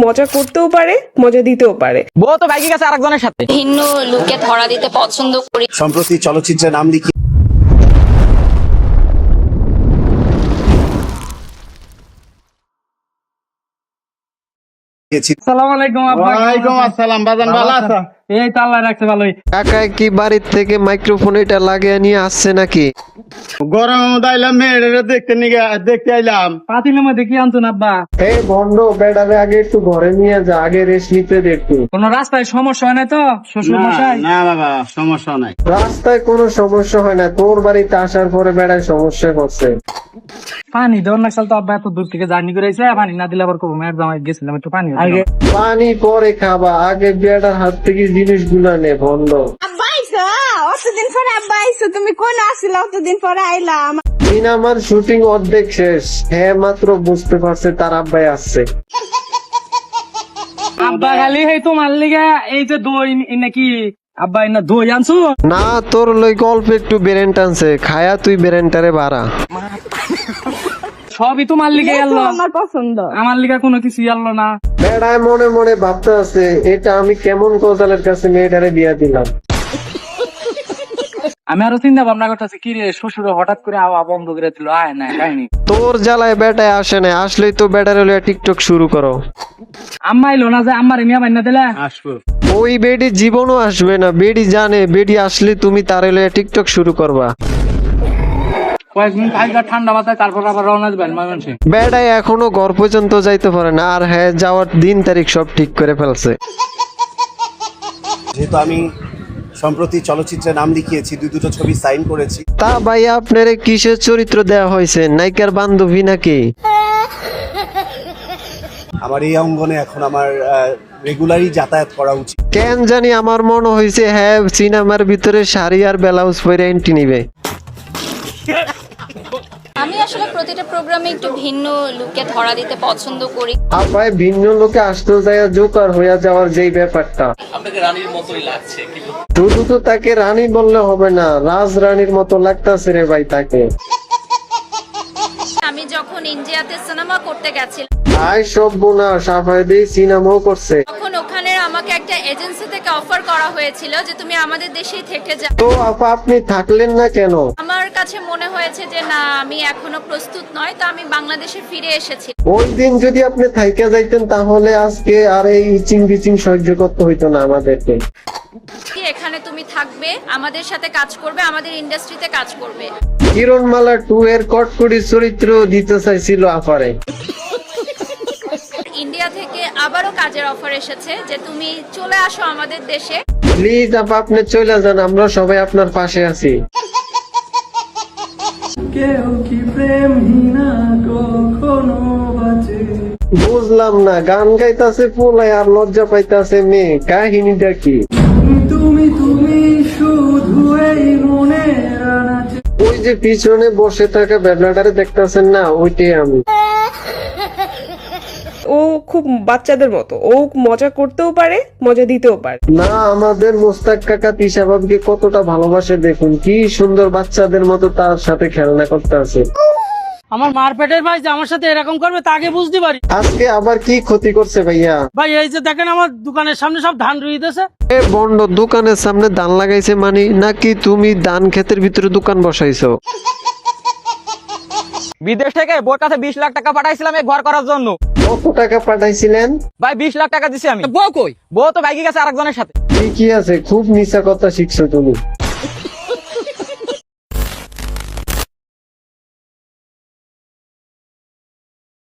মজা করতেও পারে, মজা দিতেও পারে। বউ তো বাইকে গেছে আরেকজনের সাথে। ভিন্ন লুকে ধরা দিতে পছন্দ করি। সম্প্রতি চলচ্চিত্রে নাম লিখিয়ে আসসালামু আলাইকুম আব্বা। ওয়ালাইকুম আসসালাম বাজান, ভালো আছো? এই তো আল্লাহ রাখছে ভালোই। কাকা কি বাড়ির থেকে মাইক্রোফোন এটা লাগিয়ে নিয়ে আসছে নাকি? গরম আইলাম, মেয়েরা দেখতে আইলাম। পাতিলের মধ্যে কি আনছো আব্বা? হে বন্ধ, বেড়ারে আগে একটু ঘরে নিয়ে যা, আগে রেস্ট নিতে দে একটু। কোন রাস্তায় সমস্যা হয় না তো শ্বশুর মশাই? না বাবা, সমস্যা নাই। রাস্তায় কোনো সমস্যা হয় না, তোর বাড়িতে আসার পরে বেড়ায় সমস্যা করছে। পানি দেওয়ার না তো আব্বা এত দূর থেকে জার্নি করে এসে পানি না দিলে আবার কব মেয়ের জামাই গেছিলাম একটু পানি আগে। পানি পরে খাবা, আগে বেড়ার হাত থেকে জিনিসগুলা নে বন্ধ। আব্বা আইসো, অতদিন পরে আব্বা আইসো, তুমি কোন আসলে অতদিন পরে আইলাম। সিনেমার শুটিং অর্ধেক শেষ, হ্যাঁ মাত্র বুঝতে পারছে তার আব্বাই আসছে। আব্বা খালি এই তোমার লিগে এই যে দই নাকি আব্বা না দই আনছো? না, তোর লই গল্প একটু বেরেন্ট আনছে, খায়া তুই বেরেন্টারে বাড়া। সবই তোমার লিগে আনলো, আমার পছন্দ। আমার লিগে কোনো কিছু আনলো না। বেড়ায় মনে মনে ভাবতে আছে, এটা আমি কেমন কোজালের কাছে মেয়েটারে বিয়া দিলাম। আমি আরো চিন্তা ভাবনা করতেছি কি রে শ্বশুর হঠাৎ করে আওয়া বন্ধ করে দিল, আয় না কাহিনী। তোর জ্বালায় বেটায় আসে না, আসলেই তো বেটারে লইয়া টিকটক শুরু করো। আম্মা এলো না যে আম্মারে মিয়া বাইনা দিলে? আসবো। ওই বেডি জীবনও আসবে না, বেডি জানে বেডি আসলে তুমি তারে লইয়া টিকটক শুরু করবা। কয়েকদিন কালকে ঠান্ডা মাথায় তারপর আবার রওনা দিবেন ময়মনসিংহ। বেড়ায় এখনো ঘর পর্যন্ত যাইতে পারে না, আর হ্যাঁ যাওয়ার দিন তারিখ সব ঠিক করে ফেলছে। যেহেতু আমি সম্প্রতি চলচ্চিত্রে নাম লিখিয়েছি, দুটো ছবি সাইন করেছি। তা ভাই আপনারে কিসের চরিত্র দেয়া হয়েছে, নায়িকার বান্ধবী নাকি? আমার এই অঙ্গনে এখন আমার রেগুলারই যাতায়াত করা উচিত। কেন জানি আমার মনে হয়েছে হ্যাঁ সিনেমার ভিতরে শাড়ি আর ব্লাউজ পরে এন্ট্রি নিবে। আমি আসলে প্রতিটা প্রোগ্রামে একটু ভিন্ন লুকে ধরা দিতে পছন্দ করি। আপাই ভিন্ন লোকে আসতে যায় জোকার হইয়া যাওয়ার যেই ব্যাপারটা, শুধু তো তাকে রানী বললে হবে না, রাজ রানীর মতো লাগতাছে রে ভাই তাকে। আমি যখন ইন্ডিয়াতে সিনেমা করতে গেছিলাম আয় সব বোনা সাফাই দিয়ে সিনেমাও করছে। তখন ওখানে আমাকে একটা এজেন্সি থেকে অফার করা হয়েছিল যে তুমি আমাদের দেশেই থেকে যাও। তো আপা আপনি থাকলেন না কেন? আমার কাছে মনে হয়েছে যে না, আমি এখনো প্রস্তুত নয়, তো আমি বাংলাদেশে ফিরে এসেছি। ওই দিন যদি আপনি থাইকা যাইতেন তাহলে আজকে আর এই ইচিং বিচিং সহ্য করতে হইতো না আমাদেরকে। এখানে তুমি থাকবে, আমাদের সাথে কাজ করবে, আমাদের ইন্ডাস্ট্রিতে কাজ করবে। কিরণমালা 2 এর কটকটি চরিত্র দিতে চাইছিল আফারে। ইন্ডিয়া থেকে আবারও কাজের অফার এসেছে যে তুমি চলে আসো আমাদের দেশে। প্লিজ আপা আপনি চলে যান, আমরা সবাই আপনার পাশে আছি। কেউ কি প্রেমহীনা কখনো বাঁচে? বুঝলাম না, গান গাইতাছে পোলায় আর লজ্জা পাইতাছে মেয়ে, কাহিনীটা কি? তুমি তুমি শুধু এই মনে রানাচে। ওই যে পিছনে বসে থাকা বেড়াটারে দেখতাছেন না, ওইটাই আমি। ও খুব বাচ্চাদের মতো, ও মজা করতেও পারে, মজা দিতেও পারে। না, আমাদের মোস্তাক কাকা তিশা বাবুকে কতটা ভালোবাসে দেখুন, কি সুন্দর বাচ্চাদের মতো তার সাথে খেলনা করতে আছে। আমার মার পেটের ভাই যে আমার সাথে এরকম করবে তা আগে বুঝতে পারি। আজকে আবার কি ক্ষতি করছে ভাইয়া? ভাই এই যে দেখেন আমার দোকানের সামনে সব ধান রুই দিয়েছে। এ বন্ড দোকানের সামনে ধান লাগাইছে মানে, নাকি তুমি ধান ক্ষেতের ভিতরে দোকান বসাইছো? বিদেশ থেকে বোর কাছে 20 লাখ টাকা পাঠাইছিলাম এই ঘর করার জন্য। কত টাকা পাঠাইছিলেন? ভাই 20 লাখ টাকা দিছি আমি। বউ কই? বউ তো বাইকে গেছে আরেকজনের সাথে। ঠিকই আছে, খুব মিছা কথা শিখছো তুমি।